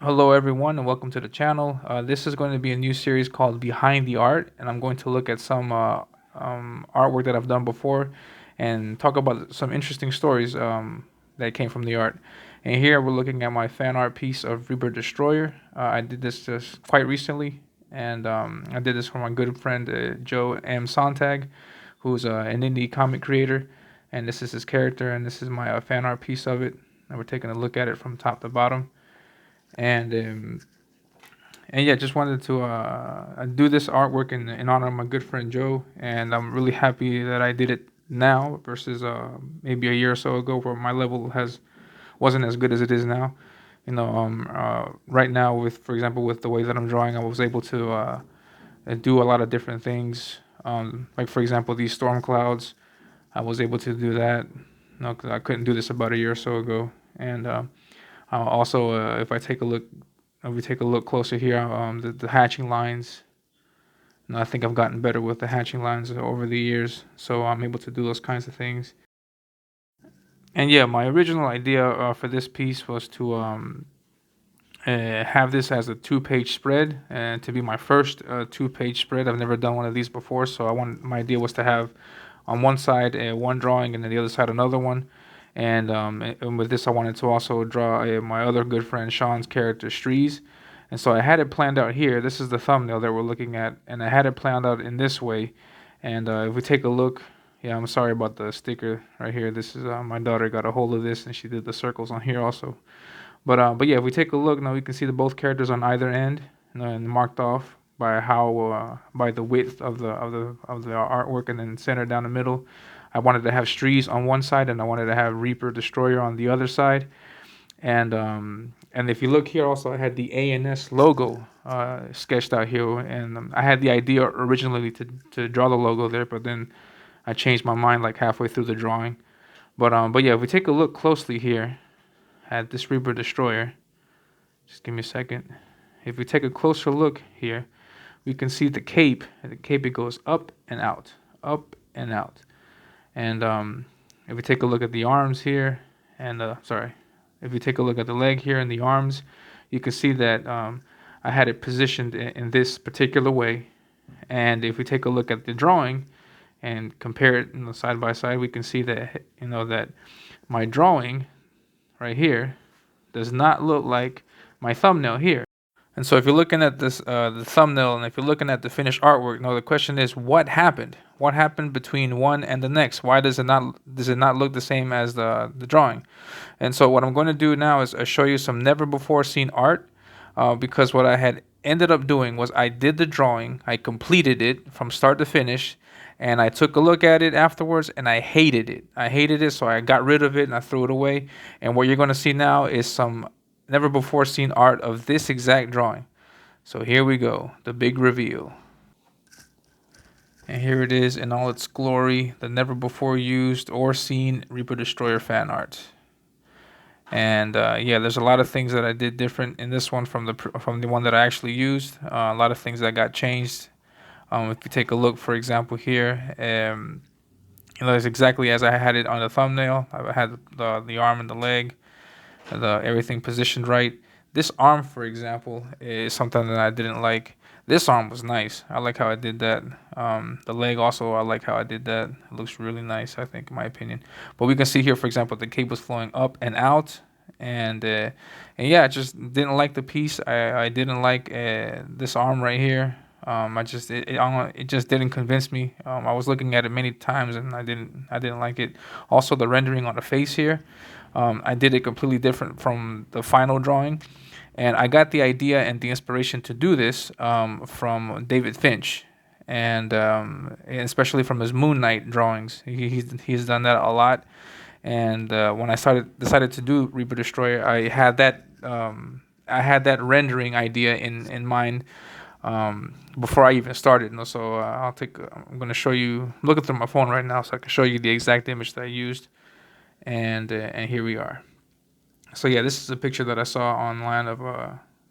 Hello, everyone, and welcome to the channel. This is going to be a new series called Behind the Art, and I'm going to look at some artwork that I've done before and talk about some interesting stories that came from the art. And here we're looking at my fan art piece of Reaper Destroyer. I did this just quite recently, and I did this for my good friend Joe M. Sontag, who's an indie comic creator. And this is his character, and this is my fan art piece of it. And we're taking a look at it from top to bottom. And um, and yeah, just wanted to do this artwork in honor of my good friend Joe, and I'm really happy that I did it now versus maybe a year or so ago, where my level has wasn't as good as it is now. Right now, with for example, with the way that I'm drawing, I was able to do a lot of different things. Like for example, these storm clouds, I was able to do that. No, 'cause I couldn't do this about a year or so ago, and also, if we take a look closer here, the hatching lines. And I think I've gotten better with the hatching lines over the years, so I'm able to do those kinds of things. And yeah, my original idea for this piece was to have this as a two-page spread, and to be my first two-page spread. I've never done one of these before, so my idea was to have on one side one drawing, and then the other side another one. And with this, I wanted to also draw my other good friend Sean's character Strees. And so I had it planned out here. This is the thumbnail that we're looking at, and I had it planned out in this way. And if we take a look, yeah, I'm sorry about the sticker right here. This is my daughter got a hold of this, and she did the circles on here also. But yeah, if we take a look now, we can see the both characters on either end, and marked off by how by the width of the artwork, and then centered down the middle. I wanted to have Strees on one side, and I wanted to have Reaper Destroyer on the other side. And if you look here, also I had the ANS logo sketched out here, and I had the idea originally to draw the logo there, but then I changed my mind like halfway through the drawing. But yeah, if we take a look closely here at this Reaper Destroyer, just give me a second. If we take a closer look here, we can see the cape. And the cape, it goes up and out, up and out. And if we take a look at the arms here, and if we take a look at the leg here and the arms, you can see that I had it positioned in this particular way. And if we take a look at the drawing and compare it, side by side, we can see that that my drawing right here does not look like my thumbnail here. And so if you're looking at this, the thumbnail, and if you're looking at the finished artwork, now the question is, what happened? What happened between one and the next? Why does it not look the same as the drawing? And so what I'm going to do now is show you some never before seen art, because what I had ended up doing was I did the drawing, I completed it from start to finish, and I took a look at it afterwards, and I hated it. I hated it, so I got rid of it and I threw it away. And what you're going to see now is some never before seen art of this exact drawing. So here we go, the big reveal. And here it is in all its glory, the never before used or seen Reaper Destroyer fan art. And yeah, there's a lot of things that I did different in this one from the one that I actually used. A lot of things that got changed. If you take a look, for example, here, it's exactly as I had it on the thumbnail. I had the arm and the leg, everything positioned right. This arm, for example, is something that I didn't like. This arm was nice. I like how I did that. The leg also, I like how I did that. It looks really nice, I think, in my opinion. But we can see here, for example, the cape was flowing up and out, and yeah, I just didn't like the piece. I didn't like this arm right here. It just didn't convince me. I was looking at it many times, and I didn't like it. Also, the rendering on the face here, I did it completely different from the final drawing. And I got the idea and the inspiration to do this from David Finch, and especially from his Moon Knight drawings. He's done that a lot. And when I decided to do Reaper Destroyer, I had that rendering idea in mind before I even started. So I'm going to show you. I'm looking through my phone right now, so I can show you the exact image that I used. And here we are. So yeah, this is a picture that I saw online of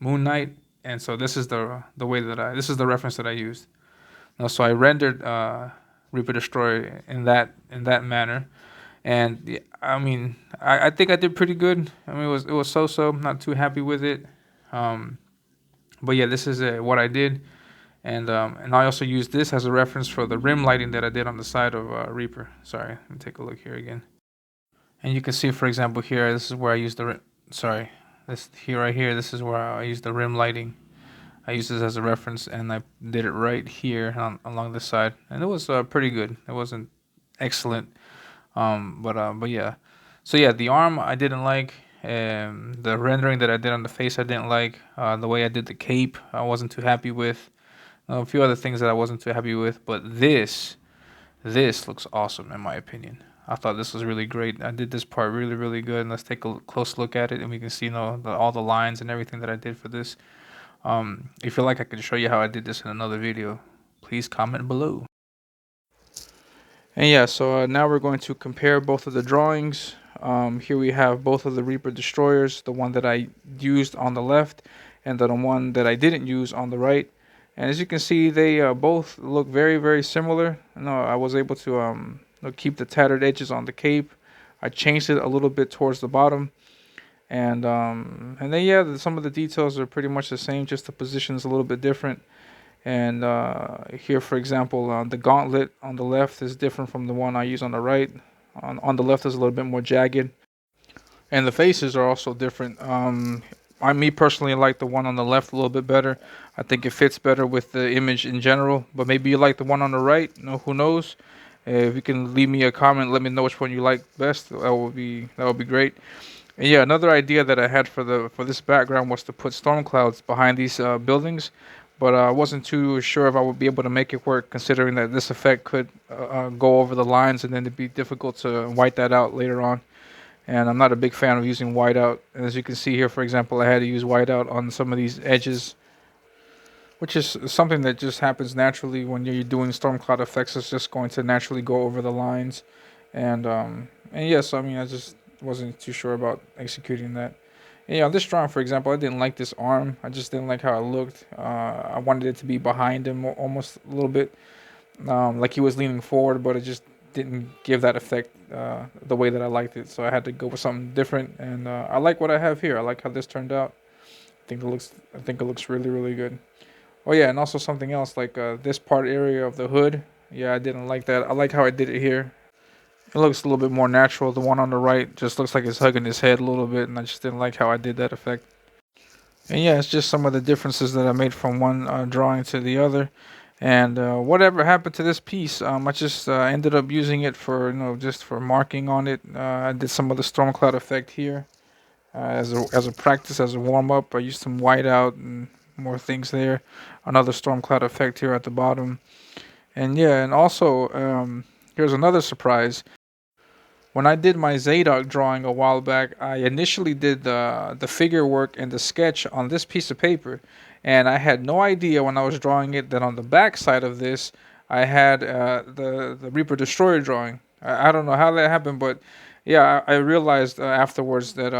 Moon Knight, and so this is the way that this is the reference that I used. So I rendered Reaper Destroy in that manner, and I mean I think I did pretty good. I mean it was so-so. I'm not too happy with it. But yeah, this is what I did, and I also used this as a reference for the rim lighting that I did on the side of Reaper. Sorry, let me take a look here again. And you can see, for example, here, this is where I used the sorry, this here right here. This is where I used the rim lighting. I used this as a reference, and I did it right here along this side, and it was pretty good. It wasn't excellent, but yeah. So yeah, the arm I didn't like. The rendering that I did on the face I didn't like. The way I did the cape I wasn't too happy with. A few other things that I wasn't too happy with, but this looks awesome in my opinion. I thought this was really great. I did this part really, really good. And let's take a close look at it, and we can see, all the lines and everything that I did for this. If you like, I can show you how I did this in another video. Please comment below. And yeah, so now we're going to compare both of the drawings. Here we have both of the Reaper Destroyers, the one that I used on the left, and the one that I didn't use on the right. And as you can see, they both look very, very similar. I was able to keep the tattered edges on the cape. I changed it a little bit towards the bottom. And then yeah, some of the details are pretty much the same, just the position's a little bit different. And here, for example, the gauntlet on the left is different from the one I use on the right. On the left is a little bit more jagged. And the faces are also different. Me personally like the one on the left a little bit better. I think it fits better with the image in general. But maybe you like the one on the right. Who knows? If you can leave me a comment, let me know which one you like best. That would be great. And yeah, another idea that I had for this background was to put storm clouds behind these buildings, but I wasn't too sure if I would be able to make it work, considering that this effect could go over the lines, and then it'd be difficult to white that out later on. And I'm not a big fan of using whiteout. As you can see here, for example, I had to use whiteout on some of these edges, which is something that just happens naturally when you're doing storm cloud effects. It's just going to naturally go over the lines, and yes, I mean, I just wasn't too sure about executing that. And yeah, on this drawing, for example, I didn't like this arm. I just didn't like how it looked. I wanted it to be behind him almost a little bit, like he was leaning forward, but it just didn't give that effect the way that I liked it. So I had to go with something different, and I like what I have here. I like how this turned out. I think it looks really, really good. Oh yeah, and also something else like this part area of the hood. Yeah, I didn't like that. I like how I did it here. It looks a little bit more natural. The one on the right just looks like it's hugging his head a little bit, and I just didn't like how I did that effect. And yeah, it's just some of the differences that I made from one drawing to the other. And whatever happened to this piece, I just ended up using it for, just for marking on it. I did some of the storm cloud effect here as a practice, as a warm up. I used some whiteout and more things there. Another storm cloud effect here at the bottom. And yeah, and also here's another surprise. When I did my Zadok drawing a while back, I initially did the figure work and the sketch on this piece of paper, and I had no idea when I was drawing it that on the back side of this I had the Reaper Destroyer drawing. I don't know how that happened, but yeah, I realized afterwards that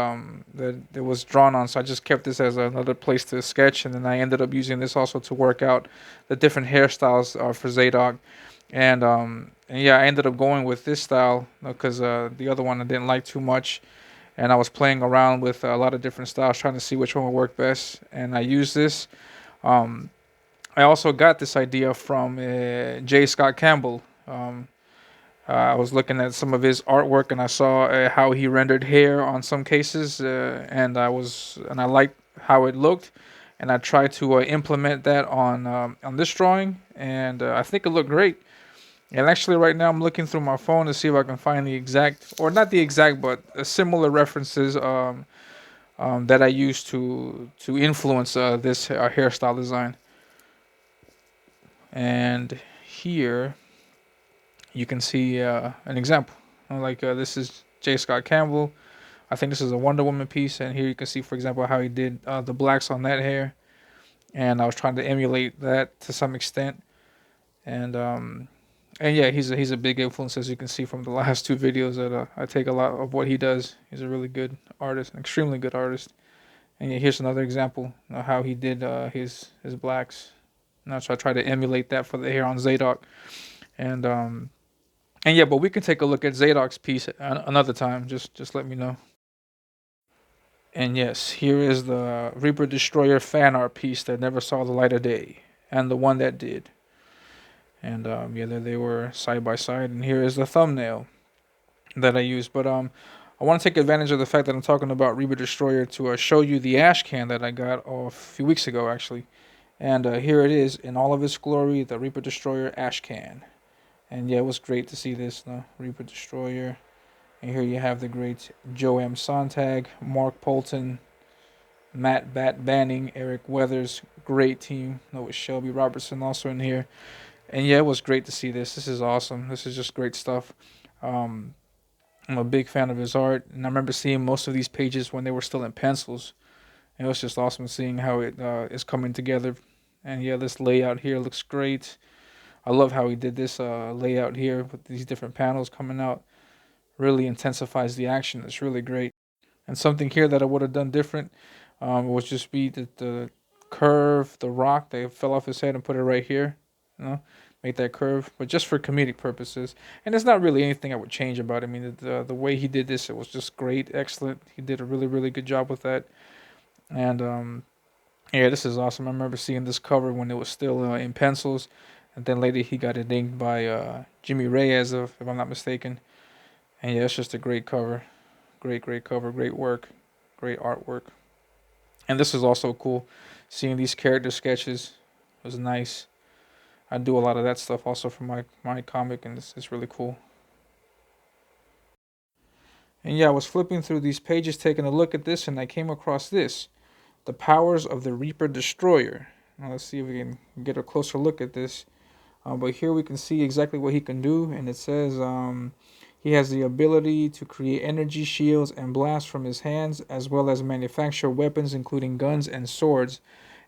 it was drawn on, so I just kept this as another place to sketch, and then I ended up using this also to work out the different hairstyles for Zadok. And yeah, I ended up going with this style because the other one I didn't like too much, and I was playing around with a lot of different styles, trying to see which one would work best. And I used this. Um, I also got this idea from J. Scott Campbell. I was looking at some of his artwork, and I saw how he rendered hair on some cases, and I liked how it looked, and I tried to implement that on this drawing, and I think it looked great. And actually, right now I'm looking through my phone to see if I can find the exact, or not the exact, but similar references that I used to influence this hairstyle design. And here you can see an example. This is J. Scott Campbell. I think this is a Wonder Woman piece, and here you can see, for example, how he did the blacks on that hair. And I was trying to emulate that to some extent. And yeah, he's a big influence, as you can see from the last two videos that I take a lot of what he does. He's a really good artist, an extremely good artist. And yeah, here's another example of how he did his blacks. Now, so I try to emulate that for the hair on Zadok. And and yeah, but we can take a look at Zadok's piece another time. Just let me know. And yes, here is the Reaper Destroyer fan art piece that never saw the light of day, and the one that did. And yeah, there they were side by side. And here is the thumbnail that I used. But I want to take advantage of the fact that I'm talking about Reaper Destroyer to show you the ash can that I got a few weeks ago, actually. And here it is in all of its glory, the Reaper Destroyer ash can. And yeah, it was great to see this, Reaper Destroyer. And here you have the great Joe M. Sontag, Mark Polton, Matt Bat Banning, Eric Weathers, great team. With Shelby Robertson also in here. And yeah, it was great to see this. This is awesome. This is just great stuff. Um, I'm a big fan of his art, and I remember seeing most of these pages when they were still in pencils. And it was just awesome seeing how it is coming together. And yeah, this layout here looks great. I love how he did this layout here with these different panels coming out. Really intensifies the action. It's really great. And something here that I would have done different would just be the curve, the rock that fell off his head and put it right here. You know, make that curve, but just for comedic purposes. And it's not really anything I would change about it. I mean, the way he did this, it was just great, excellent. He did a really, really good job with that. And yeah, this is awesome. I remember seeing this cover when it was still in pencils, and then later he got it inked by Jimmy Reyes, if I'm not mistaken. And yeah, it's just a great cover. Great cover, great work, great artwork. And this is also cool. Seeing these character sketches was nice. I do a lot of that stuff also for my comic, and it's really cool. And yeah, I was flipping through these pages, taking a look at this, and I came across this, the powers of the Reaper Destroyer. Now let's see if we can get a closer look at this. But here we can see exactly what he can do, and it says he has the ability to create energy shields and blasts from his hands, as well as manufacture weapons, including guns and swords.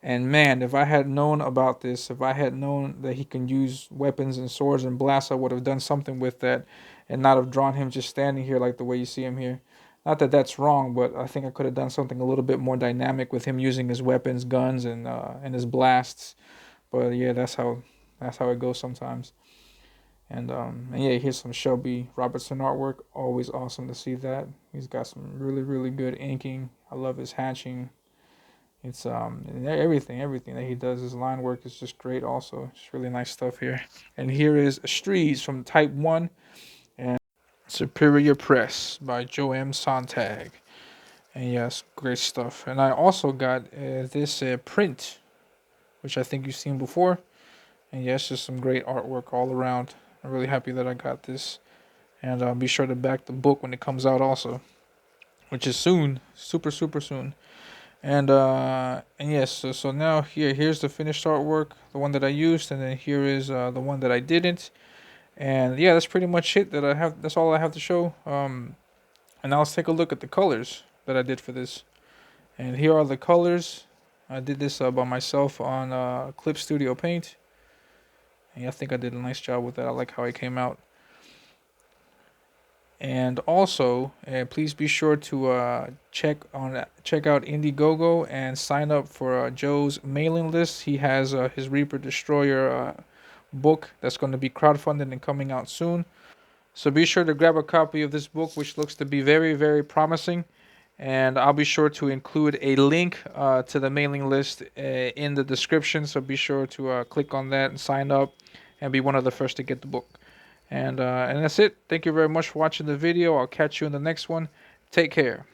And man, if I had known about this, if I had known that he can use weapons and swords and blasts, I would have done something with that and not have drawn him just standing here like the way you see him here. Not that that's wrong, but I think I could have done something a little bit more dynamic with him using his weapons, guns, and his blasts. But yeah, that's how it goes sometimes. And yeah, here's some Shelby Robertson artwork. Always awesome to see that. He's got some really good inking. I love his hatching. It's and everything that he does. His line work is just great. Also, it's really nice stuff here. And here is Streets from Type One and Superior Press by Joe M. Sontag. And yes, great stuff. And I also got this print, which I think you've seen before. And yes, just some great artwork all around. I'm really happy that I got this. And be sure to back the book when it comes out also, which is soon, super soon. And yes, so now here's the finished artwork, the one that I used, and then here is the one that I didn't. And yeah, that's pretty much it that I have. That's all I have to show. And now let's take a look at the colors that I did for this. And here are the colors. I did this by myself on Clip Studio Paint. And I think I did a nice job with that. I like how it came out. And also, please be sure to check out Indiegogo and sign up for Joe's mailing list. He has his Reaper Destroyer book that's going to be crowdfunded and coming out soon. So be sure to grab a copy of this book, which looks to be very promising. And I'll be sure to include a link to the mailing list in the description. So be sure to click on that and sign up and be one of the first to get the book. And that's it. Thank you very much for watching the video. I'll catch you in the next one. Take care.